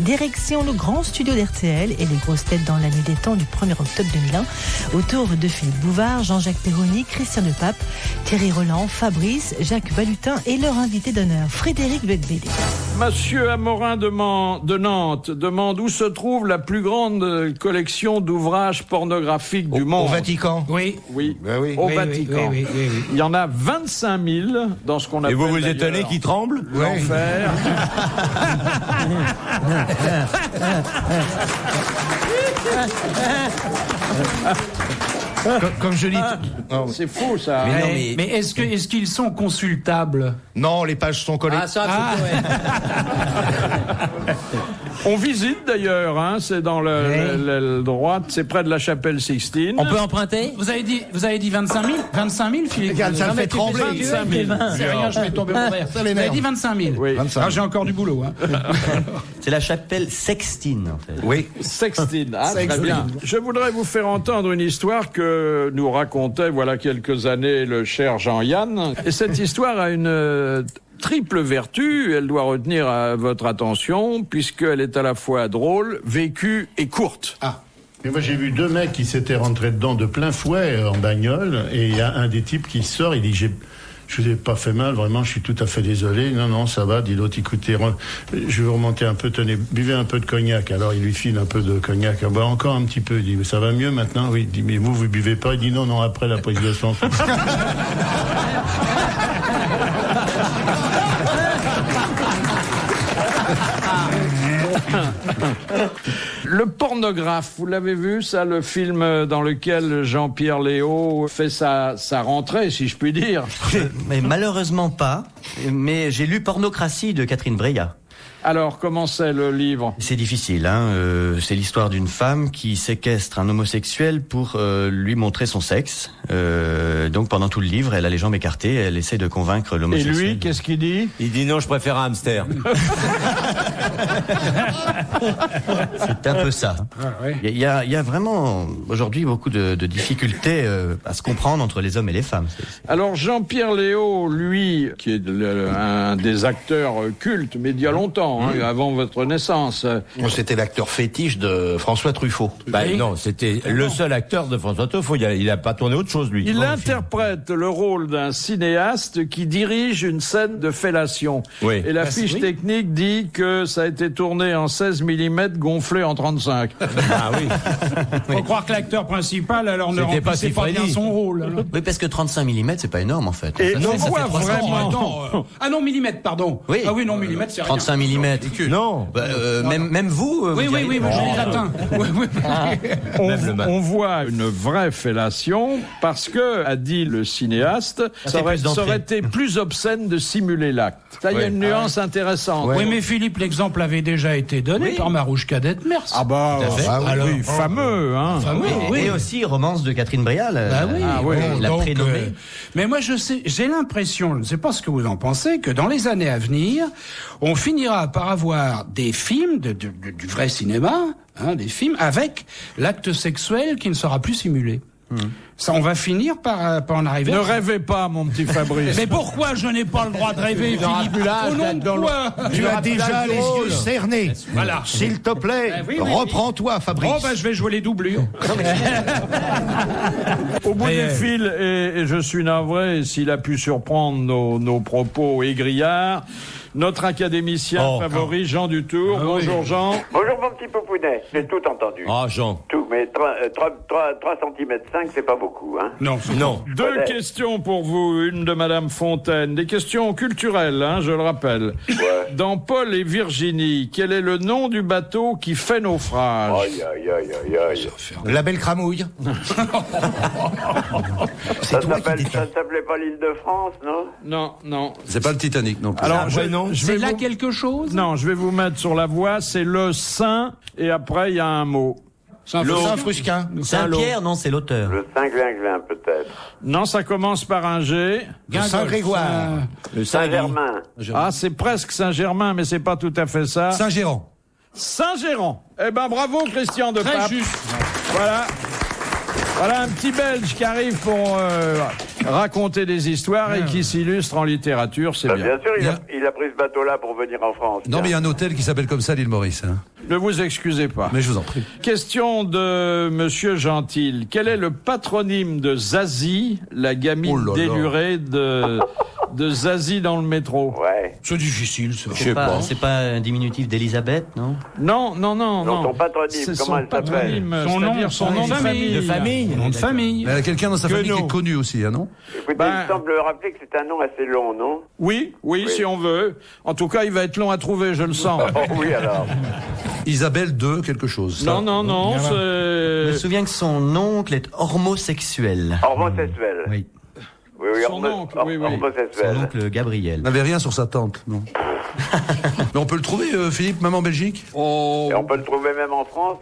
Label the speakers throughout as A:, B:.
A: Direction le grand studio d'RTL et les grosses têtes dans la nuit des temps du 1er octobre 2001. Autour de Philippe Bouvard, Jean-Jacques Perroni, Christian Depape, Thierry Roland, Fabrice, Jacques Balutin et leur invité d'honneur, Frédéric Becbédé.
B: Monsieur Amorin de Nantes demande où se trouve la plus grande collection d'ouvrages pornographiques du monde.
C: Au Vatican.
B: Oui.
C: Ben oui.
B: Au Vatican.
D: Oui.
B: Il y en a 25 000 dans ce qu'on appelle.
C: Et vous vous étonnez qu'il tremble?
B: L'enfer.
C: Comme je dis.
B: C'est fou ça.
D: Mais est-ce qu'ils sont consultables?
C: Non, les pages sont collées.
B: On visite d'ailleurs, hein, c'est dans l'aile droite, c'est près de la chapelle Sixtine.
E: On peut emprunter?
D: Vous avez dit 25 000? 25 000, Philippe?
C: Regarde, ça le fait trembler.
B: 25 000.
D: C'est rien, je vais tomber mon verre. Vous avez dit 25 000?
B: Oui.
D: Ah, j'ai encore du boulot. Hein.
E: C'est la chapelle Sextine, en fait.
C: Oui.
B: Sextine, très bien. Je voudrais vous faire entendre une histoire que nous racontait voilà quelques années le cher Jean-Yann. Et cette histoire a une triple vertu, elle doit retenir votre attention, puisqu'elle est à la fois drôle, vécue et courte.
F: Ah. Et moi j'ai vu deux mecs qui s'étaient rentrés dedans de plein fouet en bagnole, et il y a un des types qui sort, il dit je vous ai pas fait mal, vraiment, je suis tout à fait désolé. Non, ça va, dit l'autre, écoutez, je vais vous remonter un peu, tenez, buvez un peu de cognac. Alors il lui file un peu de cognac, ah, bah, encore un petit peu, il dit, mais ça va mieux maintenant? Oui, il dit, mais vous buvez pas? Il dit, non, après la prise de sang.
B: Le pornographe, vous l'avez vu, ça, le film dans lequel Jean-Pierre Léaud fait sa rentrée, si je puis dire.
E: Mais malheureusement pas. Mais j'ai lu Pornocratie de Catherine Breillat.
B: Alors, comment c'est le livre?
E: C'est difficile, hein. C'est l'histoire d'une femme qui séquestre un homosexuel pour lui montrer son sexe. Donc pendant tout le livre, elle a les jambes écartées, elle essaie de convaincre
B: Et
E: l'homosexuel.
B: lui, qu'est-ce qu'il dit?
C: Il dit non, je préfère un hamster.
E: C'est un peu ça. Il y a vraiment aujourd'hui beaucoup de difficultés à se comprendre entre les hommes et les femmes.
B: Alors Jean-Pierre Léaud, lui, qui est un des acteurs cultes, mais d'il y a longtemps, hein, avant votre naissance.
C: C'était l'acteur fétiche de François Truffaut. Non, c'était le seul acteur de François Truffaut. Il a pas tourné autre chose, lui.
B: Il interprète le rôle d'un cinéaste qui dirige une scène de fellation.
C: Oui.
B: Et la fiche technique dit que ça a été tourné en 16 mm gonflé en 35.
C: Ah oui.
D: Faut croire que l'acteur principal, alors ne
C: C'était pas
D: remplissait pas bien
C: Siffredi.
D: son rôle. Alors.
E: Oui, parce que 35 mm, c'est pas énorme en fait.
B: Et
E: Ça
B: on
E: fait
B: voit
E: 300
B: vraiment...
D: Ah non, millimètres, pardon.
E: Oui.
D: Ah oui, non, millimètres, c'est rien.
E: 35 mm.
C: Non.
E: Même vous
D: Oui,
E: vous
D: oui,
E: diriez-
D: moi je les atteins. Oui.
B: On voit une vraie fellation parce que, a dit le cinéaste, ça aurait été plus obscène de simuler l'acte. Ça, il y a une nuance intéressante.
D: Oui, mais Philippe, l'exemple avait déjà été donné par Marouche Cadette Mers.
B: Ah bah, oui, fameux, hein.
E: Et aussi Romance de Catherine Breillat. La
D: Donc,
E: prénommée.
D: mais moi, j'ai l'impression, je ne sais pas ce que vous en pensez, que dans les années à venir, on finira par avoir des films du vrai cinéma, hein, des films avec l'acte sexuel qui ne sera plus simulé. Ça, on va finir par en arriver.
B: Ne rêvez pas, mon petit Fabrice.
D: Mais pourquoi je n'ai pas le droit de rêver, Philippe? Au nom de quoi?
C: Tu as déjà les yeux cernés.
D: Voilà.
C: S'il te plaît, reprends-toi, Fabrice.
D: Oh, je vais jouer les doublures.
B: Au bout du fil, et je suis navré s'il a pu surprendre nos propos aigrillards, notre académicien favori, Jean Dutour. Bonjour Jean.
G: Bonjour mon petit Popounet, j'ai tout entendu.
C: Ah, Jean.
G: Tout, mais 3 cm 5, c'est pas beaucoup, hein.
C: Non.
B: Deux questions pour vous, une de Madame Fontaine. Des questions culturelles, hein, je le rappelle.
G: Ouais.
B: Dans Paul et Virginie, quel est le nom du bateau qui fait naufrage?
G: Aïe.
C: La belle cramouille.
G: Ça s'appelait pas l'île de France, non?
B: Non.
C: C'est pas le Titanic non plus.
B: Alors,
D: C'est là quelque chose?
B: Non, je vais vous mettre sur la voie, c'est le Saint, et après, il y a un mot.
C: Saint-Frusquin.
E: Saint-Pierre, non, c'est l'auteur.
G: Le Saint-Glinglin, peut-être.
B: Non, ça commence par un G.
C: Saint-Grégoire. Le
G: Saint-Germain.
B: Ah, c'est presque Saint-Germain, mais c'est pas tout à fait ça.
C: Saint-Géran.
B: Saint-Géran. Eh ben, bravo, Christian Depape.
D: Très juste.
B: Voilà un petit Belge qui arrive pour raconter des histoires et qui s'illustre en littérature, c'est bien.
G: Bien sûr, il a pris ce bateau-là pour venir en France.
H: Non, mais il y a un hôtel qui s'appelle comme ça, l'île Maurice. Hein.
B: Ne vous excusez pas.
H: Mais je vous en prie.
B: Question de Monsieur Gentil. Quel est le patronyme de Zazie, la gamine délurée de Zazie dans le métro?
G: Ouais.
D: C'est difficile, ça.
E: C'est pas un diminutif d'Elisabeth, non?
B: Non.
G: Son patronyme,
B: C'est
G: comment elle s'appelle?
D: Son nom,
B: c'est-à-dire son nom de famille.
E: De famille.
D: Nom de famille.
H: Mais il y a quelqu'un dans sa famille qui est connu aussi, hein, non?
G: Écoutez,
B: Ben-
G: il me semble rappeler que c'est un nom assez long, non?
B: Oui, si on veut. En tout cas, il va être long à trouver, je le sens.
G: Oh oui, alors.
H: Isabelle de quelque chose. ça.
B: Non,
E: Je me
B: c'est...
E: souviens que son oncle est homosexuel.
G: Homosexuel.
E: Oui.
G: Oui,
B: Son oncle, oui.
E: Son
G: homosexuel.
E: oncle Gabriel.
H: N'avait rien sur sa tante, non. Mais on peut le trouver, Philippe, même en Belgique?
B: Oh,
G: Et on peut le trouver même en France?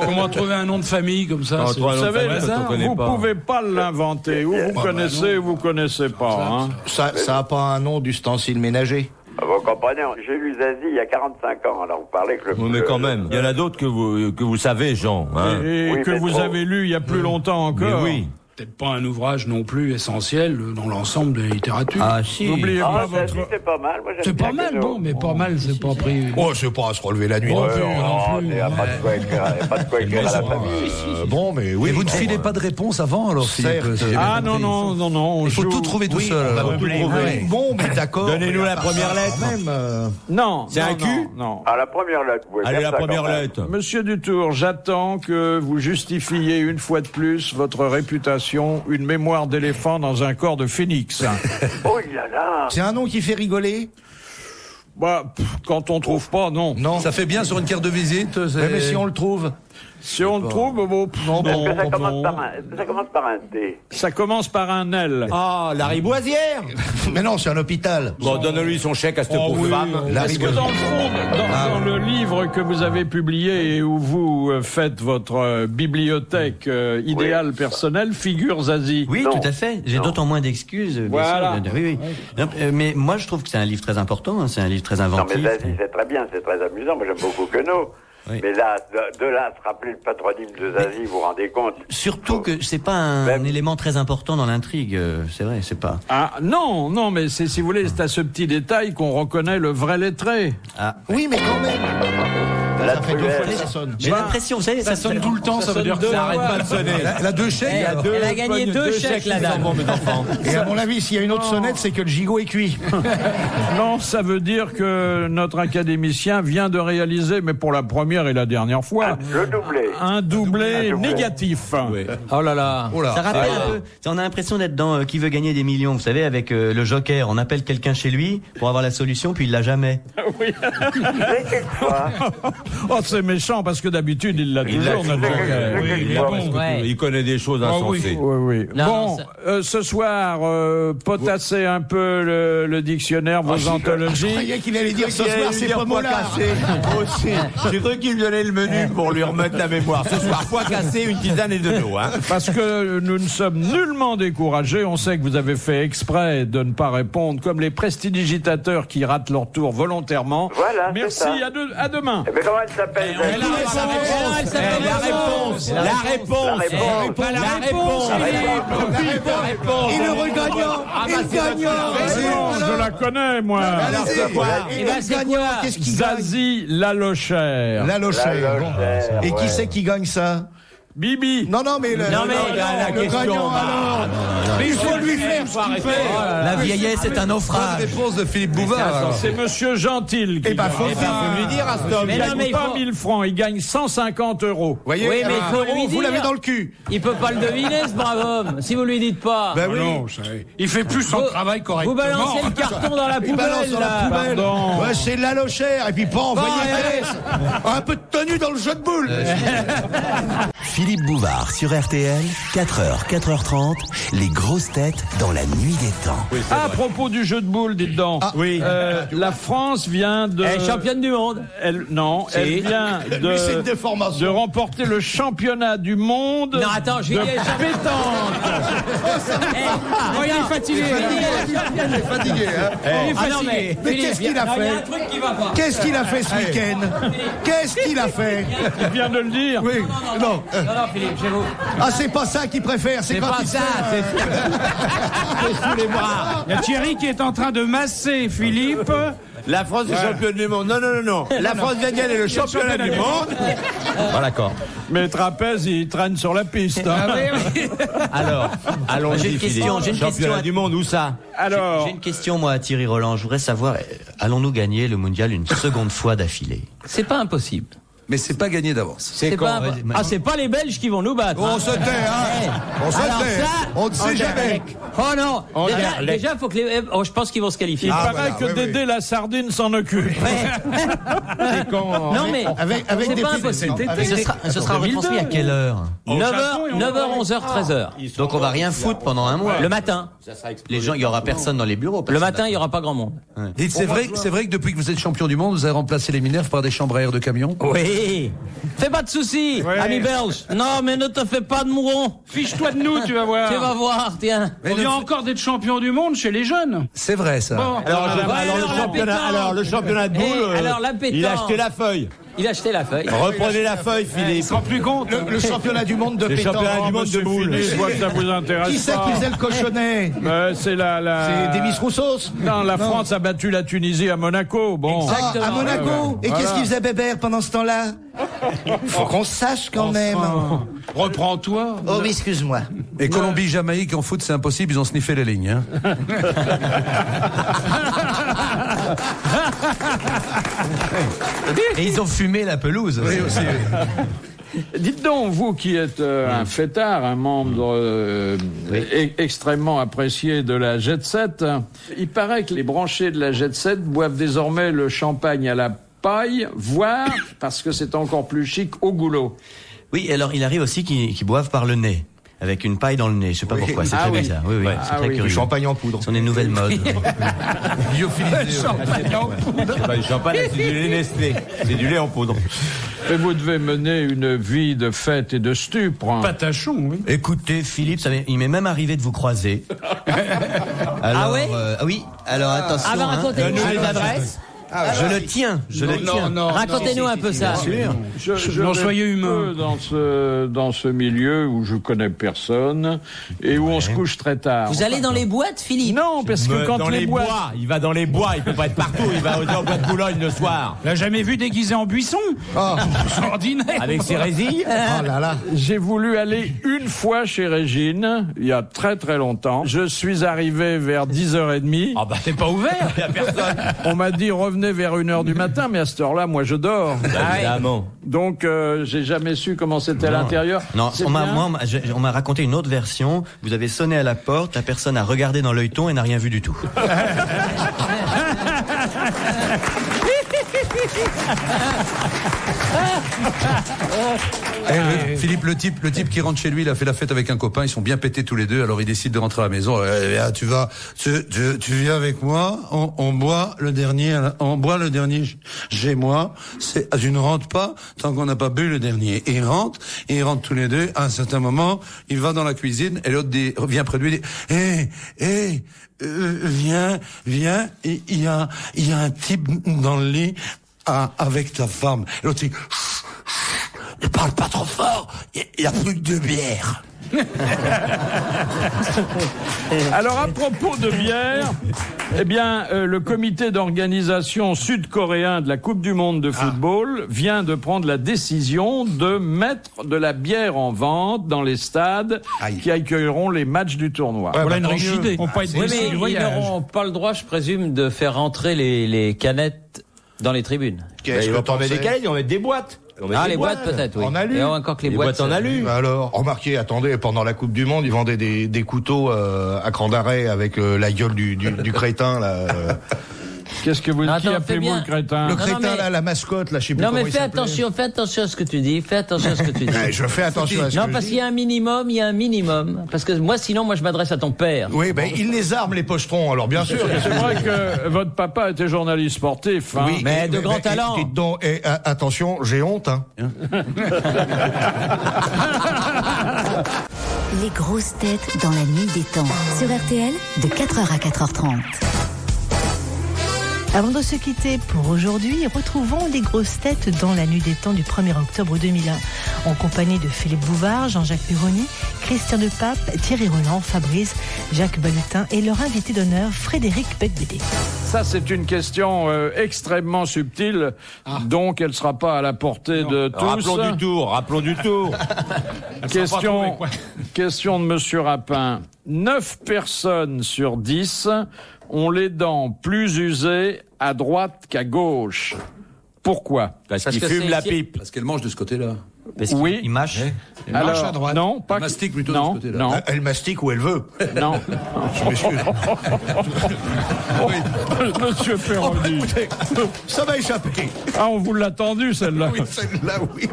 D: Comment trouver un nom de famille comme ça?
B: vous savez,
D: hasard.
B: vous pouvez pas l'inventer. Ou vous connaissez ou vous connaissez pas. Hein.
I: Ça a pas un nom d'ustensile ménager?
G: Vous comprenez, j'ai lu Zazie il y a 45 ans, alors vous parlez que le...
C: Mais quand même. Il y en a d'autres que vous savez, Jean. Hein.
B: Et
G: Oui,
B: que
G: mais
B: vous
G: trop.
B: avez lu il y a plus longtemps encore.
C: Mais oui.
D: Peut-être pas un ouvrage non plus essentiel dans l'ensemble de la littérature.
E: Ah si.
B: N'oubliez
G: Ah,
B: pas
G: Zazie,
B: votre...
G: c'est pas mal. Moi, j'aime
D: C'est pas
G: bien
D: mal,
G: Queneau.
D: bon, mais pas mal, c'est pas pris.
I: Oh, c'est pas à se relever la nuit.
D: Ouais,
I: non plus.
G: Il n'y a pas de quoi écrire, il y a pas de quoi écrire à la famille.
I: Bon, mais oui.
H: Et vous ne filez pas de réponse avant, alors, Philippe?
I: Certes.
H: si j'ai bien
B: Ah
H: compris.
B: non.
H: Il faut
B: je-
H: tout trouver tout seul.
I: On va
H: alors.
I: tout trouver. Bon, mais d'accord.
C: Donnez-nous la première lettre.
I: Même.
B: Non.
C: C'est un cul?
B: Non.
G: Ah, la première lettre, vous pouvez
C: Allez,
G: faire
C: la
G: ça
C: première
G: quand même.
C: lettre.
B: Monsieur Dutour, j'attends que vous justifiez une fois de plus votre réputation, une mémoire d'éléphant dans un corps de phénix.
G: Oh là là.
I: C'est un nom qui fait rigoler?
B: Quand on trouve pas, non.
I: Non.
H: Ça fait bien sur une carte de visite.
I: Mais si on le trouve.
B: Si on le trouve,
G: Est-ce que ça commence par un T?
B: Ça commence par un L.
C: Ah, la riboisière.
I: Mais non, c'est un hôpital.
C: Bon, donne-lui son chèque à cette pauvre femme.
B: Est-ce que dans le fond, dans le livre que vous avez publié et où vous faites votre bibliothèque idéale personnelle, figure Zazie?
E: Oui,
G: Non.
E: tout à fait. J'ai d'autant moins d'excuses. Bien
B: Voilà.
E: sûr. Oui. Non, mais moi, je trouve que c'est un livre très important. Hein, c'est un livre très
G: Non,
E: inventif.
G: mais Zazie, c'est très bien, c'est très amusant. Moi, j'aime beaucoup Queneau.
E: Oui.
G: Mais là, de là à se rappeler le patronyme de Zazie, vous vous rendez compte?
E: Surtout que c'est pas un
G: Même-
E: élément très important dans l'intrigue. C'est vrai, c'est pas.
B: Ah non, mais c'est, si vous voulez, c'est à ce petit détail qu'on reconnaît le vrai lettré.
E: Ah.
I: Oui, mais quand même.
G: La
I: Ça fait 2
G: truelle.
I: fois que ça sonne.
E: J'ai l'impression, vous savez,
D: Ça sonne tout le temps, ça veut dire que
B: deux
D: ça
B: fois.
D: arrête pas de sonner.
H: Elle a 2 chèques. alors.
E: Elle a gagné 2 chèques, la dame.
I: Et à mon avis, s'il y a une autre sonnette, c'est que le gigot est cuit.
B: Non, ça veut dire que notre académicien vient de réaliser, mais pour la première et la dernière fois,
G: Le doublé.
B: un doublé négatif.
C: Oh là là.
H: Oh là.
E: Ça rappelle un peu. On a l'impression d'être dans Qui veut gagner des millions. Vous savez, avec le Joker, on appelle quelqu'un chez lui pour avoir la solution, puis il l'a jamais.
G: Mais quelquefois,
B: Oh, c'est méchant parce que d'habitude il l'a toujours, notre Joker.
C: Il connaît des choses insensées.
B: Oui.
J: Non,
B: Bon,
J: non,
B: ce soir, potassez un peu le dictionnaire, vos anthologies.
I: Qu'il allait dire ce soir, c'est pas mon
C: Aussi. J'ai cru qu'il me donnait le menu pour lui remettre la mémoire. Ce soir, foie cassé, une tisane et de l'eau. Hein.
B: Parce que nous ne sommes nullement découragés. On sait que vous avez fait exprès de ne pas répondre, comme les prestidigitateurs qui ratent leur tour volontairement.
G: Voilà,
B: Merci,
G: c'est ça.
B: à demain.
G: Eh ben, comment elle s'appelle, Zazie?
I: Et le regagnant, il gagnant.
B: Je la connais, moi.
I: Qu'est-ce qu'il gagne?
B: Zazie Lalochère.
I: La Lochère.
G: La
I: Bon.
G: Lochère,
I: Et qui
G: ouais.
I: c'est qui gagne ça?
B: Bibi.
I: Non, mais le
C: la
I: le
C: question,
I: gagnant, alors. Mais il faut lui faire ce qu'il fait.
E: La vieillesse est un
H: Bonne
E: naufrage.
H: réponse de Philippe Bouvard. alors.
B: C'est Monsieur Gentil qui
I: Eh ben,
B: gagne.
I: faut le dire.
C: Lui dire à cet homme.
B: Il
J: Mais non,
B: gagne
J: mais il
B: pas
J: faut-
B: 1000 francs, il gagne 150 euros.
I: Voyez,
J: Oui, mais il faut lui
I: vous l'avez
J: dire.
I: dans le cul.
J: Il peut pas le deviner, ce brave homme, si vous lui dites pas.
I: Ben oui.
D: Non, il fait plus son travail correctement.
J: Vous balancez le carton dans la
I: Il balance
J: poubelle,
I: dans la
J: là.
I: poubelle.
B: Pardon.
I: Ouais, c'est la Lochère. Et puis pas envoyer un peu de tenue dans le jeu de boules.
K: Philippe Bouvard sur RTL, 4h, 4h30, les grosses têtes dans la nuit des temps.
B: À propos du jeu de boules, dites donc.
C: Oui.
B: La France vient de.
J: Elle est championne du monde.
B: Elle vient
I: Lui, c'est une
B: de
I: déformation.
B: remporter le championnat du monde.
J: Non, attends, je
B: de
J: vais dire.
B: pétanque.
J: Oh, il est fatigué.
I: Il est fatigué, hein.
J: Ah non, mais
I: qu'est-ce qu'il a
J: non, il y a
I: fait?
J: un truc qui va pas.
I: Qu'est-ce qu'il a fait ce week-end? Qu'est-ce qu'il a fait?
B: Il vient de le dire.
I: Oui. Non.
J: Non, Philippe, chez vous.
I: Ah, c'est pas ça qu'il préfère. C'est
J: C'est
I: quand
J: pas
I: il
J: ça,
I: sait.
J: c'est sous les bras.
D: Il y a Thierry qui est en train de masser Philippe
C: La France est championne du monde. Non. La France vient de gagner le championnat du monde. Bon, d'accord.
B: Mais Trapèze, il traîne sur la piste. Hein.
C: Alors, allons-y,
E: J'ai une question.
C: Championnat du monde, où ça?
B: Alors,
E: J'ai une question, moi, à Thierry Roland. Je voudrais savoir, allons-nous gagner le mondial une seconde fois d'affilée?
J: C'est pas impossible.
H: Mais c'est pas gagné d'avance.
J: C'est pas. Ah, c'est pas les Belges qui vont nous battre.
I: On se tait, hein. On se tait. On ne sait jamais.
J: Oh non. Déjà, faut que les. Oh, je pense qu'ils vont se qualifier.
B: il paraît que Dédé la sardine s'en occupe.
J: Non mais
F: Avec
J: c'est
F: des
J: pas
F: petits-
J: impossible.
E: Ce sera retransmis à quelle heure?
J: 9h, 11h, 13h.
E: Donc on va rien foutre pendant un mois.
J: Le matin.
E: Les gens, il y aura personne dans les bureaux.
J: Le matin, il y aura pas grand monde.
H: Et c'est vrai que depuis que vous êtes champion du monde, vous avez remplacé les Minerves par des chambres à air de camion?
J: Oui. Fais pas de soucis, ami belge. Non, mais ne te fais pas de mouron.
D: Fiche-toi de nous, tu vas voir.
J: Tu vas voir, tiens.
D: On vient encore d'être champion du monde chez les jeunes.
H: C'est vrai, ça.
D: Bon.
C: Alors, le championnat de boule,
J: alors, la pétanque.
C: il a acheté la feuille.
J: Il a acheté la feuille.
C: Reprenez la feuille, Philippe.
D: Sans plus compte.
I: Le championnat du monde de
C: Le
I: pétanque.
C: championnat du monde de boule.
B: Je vois que ça vous intéresse
I: Qui c'est
B: pas.
I: qui faisait le cochonnet?
B: C'est la.
I: C'est Demis Roussos.
B: Non, la France a battu la Tunisie à Monaco. Bon.
J: Exactement.
I: À Monaco. Et
B: Voilà.
I: qu'est-ce qu'il faisait Bébert pendant ce temps-là? Faut qu'on sache quand même.
D: Reprends-toi.
I: Oh oui, excuse-moi.
H: Et Colombie, Jamaïque, en foot, c'est impossible, ils ont sniffé les lignes. Hein.
E: Et ils ont fumé la pelouse.
H: Oui, aussi.
B: Dites donc, vous qui êtes un fêtard, un membre extrêmement apprécié de la Jet Set, il paraît que les branchés de la Jet Set boivent désormais le champagne à la paille, voire, parce que c'est encore plus chic, au goulot.
E: Oui, alors il arrive aussi qu'ils boivent par le nez. Avec une paille dans le nez, je sais pas pourquoi, c'est très bizarre. Oui, c'est très curieux.
I: Du champagne en poudre.
E: Ce sont des nouvelles modes.
H: Lyophilisé.
C: C'est pas du champagne, c'est du lait Nestlé. C'est du lait en poudre.
B: Et vous devez mener une vie de fête et de stupre. Hein.
D: Patachon, oui.
E: Écoutez, Philippe, il m'est même arrivé de vous croiser. Alors,
J: Ah ouais
E: oui, alors attention.
J: Ah bah racontez-nous
E: hein.
J: les adresses.
E: Je le tiens.
J: Racontez-nous un peu ça.
B: Je
D: Non,
B: vais
D: soyez humain.
B: peu dans ce milieu où je connais personne et où on se couche très tard.
J: Vous allez dans les boîtes, Philippe?
B: Non, parce que quand
C: dans
B: les boîtes...
C: bois, il va dans les bois, il peut pas être partout, il va au bois de Boulogne le soir.
D: L'a jamais vu déguisé en buisson? C'est ordinaire.
C: Avec ses résilles.
I: Oh là là.
B: J'ai voulu aller une fois chez Régine, il y a très très longtemps. Je suis arrivé vers 10h30.
C: Ah bah
D: T'es pas ouvert?
C: y a personne.
B: On m'a dit revenez vers 1h du matin, mais à cette heure-là, moi je dors.
C: Évidemment.
B: Donc j'ai jamais su comment c'était à l'intérieur.
E: Non,
B: C'est
E: on m'a
B: bien.
E: on m'a raconté une autre version. Vous avez sonné à la porte, la personne a regardé dans l'œilleton et n'a rien vu du tout.
H: Philippe, le type qui rentre chez lui, il a fait la fête avec un copain, ils sont bien pétés tous les deux, alors il décide de rentrer à la maison. Tu viens avec moi, on boit le dernier chez moi. Tu ne rentres pas tant qu'on n'a pas bu le dernier. Et ils rentrent tous les deux. À un certain moment, il va dans la cuisine et l'autre vient près de lui et dit, viens, il y a un type dans le lit avec ta femme. Et l'autre dit, ne parle pas trop fort, il y a plus que 2 bières.
B: Alors à propos de bière, eh bien le comité d'organisation sud-coréen de la Coupe du monde de football vient de prendre la décision de mettre de la bière en vente dans les stades qui accueilleront les matchs du tournoi.
D: Voilà une riche idée. On peut être
J: Oui,
D: déçu
J: mais
D: du
J: ils
D: voyage.
J: n'auront pas le droit, je présume, de faire rentrer les canettes dans les tribunes.
C: Ils vont pas mettre des canettes, ils vont mettre des boîtes.
J: Les boîtes peut-être, oui.
I: En alu.
J: Et encore que les
C: Les
J: boîtes
C: boîtes en alu.
I: Alors, remarquez, attendez, pendant la Coupe du Monde, ils vendaient des couteaux à cran d'arrêt avec la gueule du crétin là.
B: Qu'est-ce que vous
J: Attends,
B: qui
J: fais
B: appelez-vous
J: bien.
B: le crétin?
I: Le
J: non,
I: crétin
J: mais-
I: là, la mascotte là, je sais plus
J: Non
I: comment
J: mais
I: il
J: fais
I: s'appelait.
J: attention à ce que tu dis. Fais attention à ce que tu dis.
I: Je fais attention à ce
J: Non,
I: que
J: parce
I: je
J: qu'il
I: dis.
J: y a un minimum. Parce que sinon, je m'adresse à ton père.
I: Oui, ben ils les arment les pochetrons. Alors bien sûr.
B: C'est vrai que votre papa était journaliste sportif. Hein.
I: Oui,
J: Mais de grand talent.
I: Et attention, j'ai honte. Hein.
L: Les grosses têtes dans la nuit des temps. Sur RTL, de 4h à 4h30.
A: Avant de se quitter pour aujourd'hui, retrouvons les grosses têtes dans la nuit des temps du 1er octobre 2001, en compagnie de Philippe Bouvard, Jean-Jacques Perroni, Christian Depape, Thierry Roland, Fabrice, Jacques Balutin et leur invité d'honneur, Frédéric Becbédé.
B: Ça, c'est une question extrêmement subtile, donc elle ne sera pas à la portée de tous.
C: Rappelons du tour.
B: Question de Monsieur Rapin. 9 personnes sur 10 ont les dents plus usées à droite qu'à gauche. Pourquoi?
C: Parce qu'ils fument la pipe.
H: Parce qu'elle mange de ce côté-là.
C: Parce
B: oui.
C: Il mâche.
D: Elle marche à droite.
B: Non, pas
H: elle mastique plutôt
B: non,
H: de ce côté-là.
B: Non.
I: Elle mastique où elle veut.
B: Non.
I: Je m'excuse.
B: Monsieur Perroni.
I: Écoutez, ça va échapper.
B: Ah, on vous l'a tendu, celle-là.
I: Oui, celle-là, oui.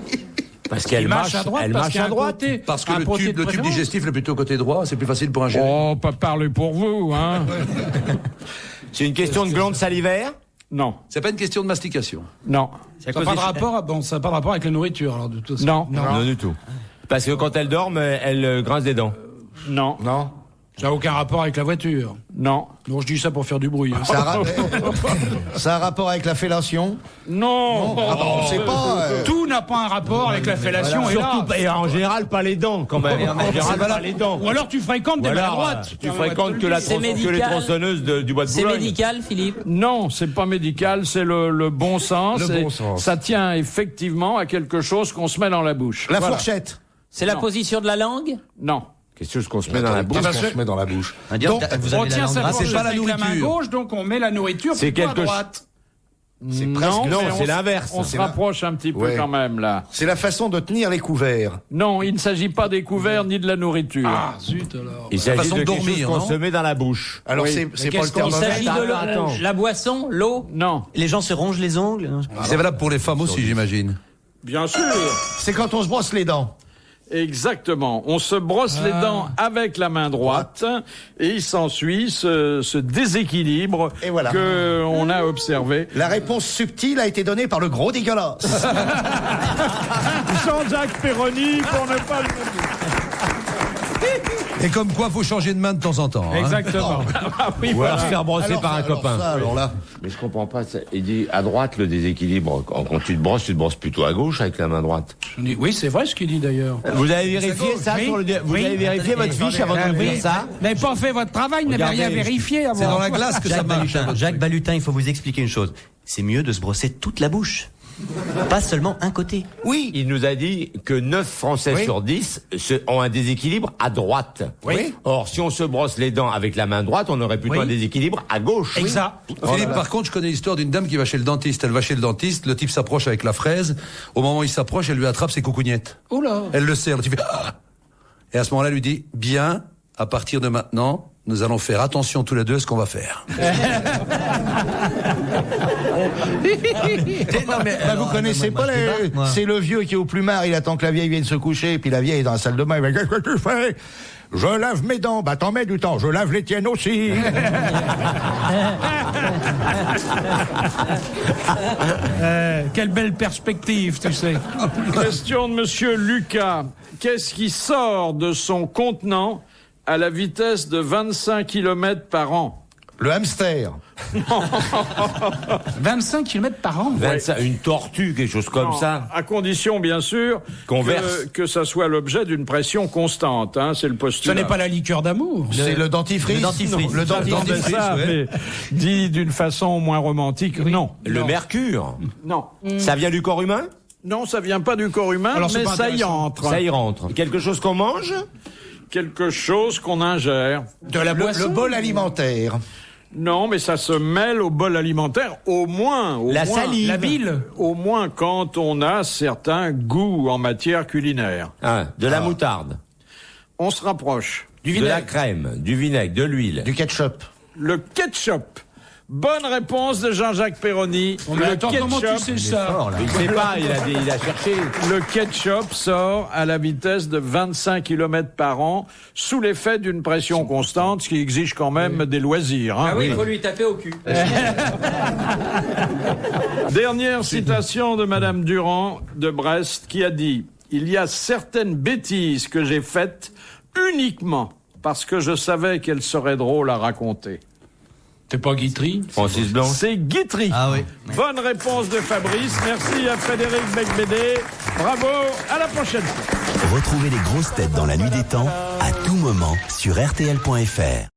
C: Parce qu'elle
D: marche à droite.
C: Elle marche à droite.
H: Parce que le tube digestif est plutôt côté droit, c'est plus facile pour ingérer.
B: Oh, pas parler pour vous, hein.
C: C'est une question de glande salivaire?
B: Non.
H: C'est pas une question de mastication.
B: Non.
D: Ça n'a pas de rapport avec la nourriture, alors, de toute façon.
C: Non, du tout. Parce que quand elle dort, elle grince des dents.
B: Non.
I: Non.
D: Ça n'a aucun rapport avec la voiture.
B: Non.
D: Non, je dis ça pour faire du bruit. Hein.
I: Ça a un rapport avec la fellation?
B: Non.
I: Ah bah, on sait pas.
D: Tout n'a pas un rapport avec la fellation.
C: Voilà.
D: Et là,
C: Surtout, et en général, pas les dents, quand même. En général, pas les dents.
D: ou alors tu fréquentes des mains droites.
C: Tu fréquentes que les tronçonneuses du bois de Boulogne.
J: C'est médical, Philippe?
B: Non, c'est pas médical, c'est le bon sens.
I: Le bon sens.
B: Ça tient effectivement à quelque chose qu'on se met dans la bouche.
I: La
B: Voilà.
I: fourchette?
J: C'est la position de la langue?
B: Non.
C: Quelque chose qu'on se met dans la bouche.
I: Qu'est-ce qu'on se met dans la bouche?
D: Donc, on tient sa
H: c'est
D: fourchette
H: pas la
D: avec la main
H: nourriture.
D: gauche, donc on met la nourriture
C: C'est
D: plutôt à
C: quelque
D: droite.
I: C'est presque.
C: Non,
B: mais
C: c'est l'inverse.
B: On se rapproche un petit peu
I: Ouais.
B: quand même, là.
I: C'est la façon de tenir les couverts.
B: Non, il ne s'agit pas des couverts ni de la nourriture.
D: Ah, zut alors.
C: Il s'agit
H: façon
C: de
H: de
C: quelque chose
H: dormir,
C: qu'on
H: non
C: se met dans la bouche.
I: Alors
B: Oui.
I: c'est pas
D: qu'est-ce
I: le
D: qu'on-
J: Il
I: thermomètre.
J: s'agit de
C: Attends.
J: la boisson, l'eau?
B: Non,
E: Les gens se rongent les ongles.
H: C'est valable pour les femmes aussi, j'imagine.
B: bien sûr.
I: C'est quand on se brosse les dents.
B: Exactement. On se brosse les dents avec la main droite et il s'ensuit ce déséquilibre
I: Et voilà.
B: que on a observé.
I: La réponse subtile a été donnée par le gros dégueulasse.
B: Jean-Jacques Perroni pour ne pas le...
H: Et comme quoi, faut changer de main de temps en temps. hein.
B: Exactement. Ah oui,
C: Ou
B: voilà.
C: alors se faire brosser
I: Alors
C: par un
I: ça, alors
C: copain.
I: ça, alors là.
C: Mais je comprends pas. Il dit à droite le déséquilibre. Quand tu te brosses plutôt à gauche avec la main droite.
D: Oui, c'est vrai ce qu'il dit d'ailleurs.
C: Vous avez vérifié ça
D: Oui.
C: sur le Vous
D: Oui.
C: avez vérifié votre fiche avant de dire ça?
D: Vous n'avez pas fait votre travail, vous n'avez
C: Regardez,
D: rien vérifié avant.
H: C'est dans la glace que ça marche.
E: Jacques Balutin, il faut vous expliquer une chose. C'est mieux de se brosser toute la bouche. Pas seulement un côté.
I: Oui.
C: Il nous a dit que 9 Français
I: Oui.
C: sur 10 ont un déséquilibre à droite.
I: Oui.
C: Or, si on se brosse les dents avec la main droite, on aurait plutôt
E: Oui.
C: un déséquilibre à gauche.
D: Exact.
H: Philippe, par contre, je connais l'histoire d'une dame qui va chez le dentiste. Elle va chez le dentiste, le type s'approche avec la fraise. Au moment où il s'approche, elle lui attrape ses coucougnettes.
D: Oh là.
H: Elle le serre, le type fait ah. Et à ce moment-là, elle lui dit, bien, à partir de maintenant, nous allons faire attention tous les deux à ce qu'on va faire.
I: Non, mais, vous connaissez pas les... C'est le vieux qui est au plumard, il attend que la vieille vienne se coucher, et puis la vieille est dans la salle de bain, il va dire, qu'est-ce que tu fais? Je lave mes dents. Bah t'en mets du temps, je lave les tiennes aussi.
D: Quelle belle perspective, tu sais.
B: Question de Monsieur Lucas. Qu'est-ce qui sort de son contenant à la vitesse de 25 km par an?
I: Le hamster.
D: 25 km par an.
C: 25, une tortue, quelque chose comme
B: Non,
C: ça.
B: À condition, bien sûr,
C: Qu'on verse.
B: que ça soit l'objet d'une pression constante. Hein, c'est le
D: Ce
B: postulat.
D: n'est pas la liqueur d'amour.
I: C'est le dentifrice.
E: Le dentifrice.
I: Le
B: J'attendais
I: dentifrice.
B: ça, mais dit d'une façon moins romantique, non.
C: Le mercure.
B: Non.
C: Ça vient du corps humain?
B: Non, ça vient pas du corps humain,
D: Alors, c'est
B: mais
D: pas
B: ça y
D: intéressant.
B: entre.
C: Ça y rentre. Quelque chose qu'on mange?
B: Quelque chose qu'on ingère.
D: De la boisson.
I: Le bol alimentaire.
B: Non, mais ça se mêle au bol alimentaire, au moins.
C: La
B: moins,
C: salive.
D: La bile.
B: Au moins quand on a certains goûts en matière culinaire.
C: Ah, de la moutarde.
B: On se rapproche.
C: De la crème, du vinaigre, de l'huile.
I: Du ketchup.
B: Le ketchup. Bonne réponse de Jean-Jacques Perroni.
D: Mais
B: Le
D: attends, comment tu sais ça?
C: Il sait pas, il a cherché.
B: Le ketchup sort à la vitesse de 25 km par an, sous l'effet d'une pression constante, ce qui exige quand même des loisirs. Hein.
J: Ah oui, il faut lui taper au cul.
B: Dernière citation de Madame Durand de Brest qui a dit « Il y a certaines bêtises que j'ai faites uniquement parce que je savais qu'elles seraient drôles à raconter. »
D: C'est pas Guitry?
C: Francis Blanche.
B: C'est Guitry.
J: Ah oui.
B: Bonne réponse de Fabrice. Merci à Frédéric Becbédé. Bravo. À la prochaine fois.
K: Retrouvez les grosses têtes dans la nuit des temps à tout moment sur RTL.fr.